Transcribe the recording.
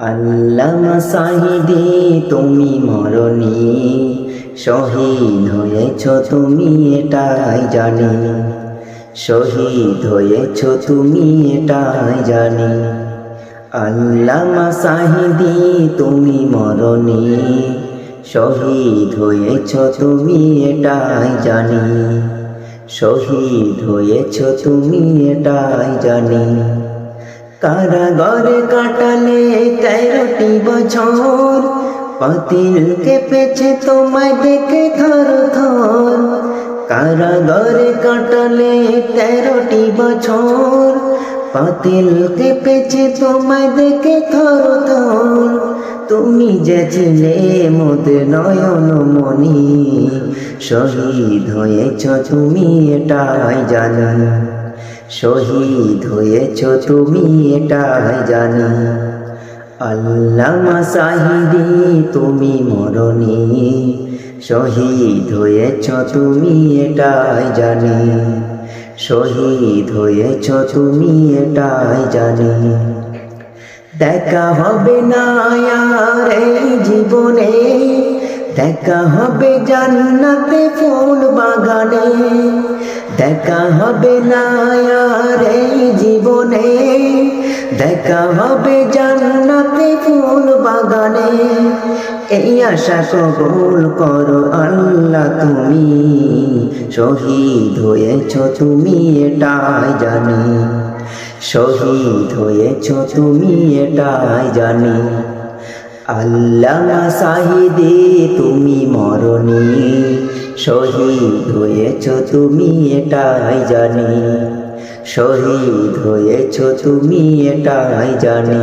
আল্লামা সাঈদী তুমি মরণি, শহীদ হয়েছ তুমি এটাই জানি, শহীদ হয়েছ তুমি এটাই জানি। আল্লামা সাঈদী তুমি মরণি, শহীদ হয়েছ তুমি এটাই জানি, শহীদ হয়েছ তুমি এটাই জানি। কারাগারে কাটালে 13টি বছর, পাতিল কেঁপেছে তোমায় দেখে থর থর। কারাগারে কাটালে 13টি বছর, পাতিল কেঁপেছে তোমায় দেখে থর থর। তুমি যে ছিলে মোদের নয়ন মনি, শহীদ হয়েছ তুমি এটাই জানি, শহীদ হয়েছ তুমি এটাই জানি। আল্লামা সাঈদী তুমি মরণি, শহীদ হয়েছ তুমি এটাই জানি, শহীদ হয়েছ তুমি এটাই জানি। দেখা হবে না আর এই জীবনে, দেখা হবে জান্নাতে ফুল বাগানে। দেখা হবে না আর এই জীবনে, দেখা হবে জান্নাতে ফুল বাগানে। এই আশা কবুল করো আল্লাহ তুমি, শহীদ হয়েছ তুমি এটাই জানি, শহীদ হয়েছ তুমি এটাই জানি। আল্লামা সাঈদী তুমি মরণি, শহীদ হয়েছ তুমি এটাই জানি, শহীদ হয়েছ তুমি এটাই জানি।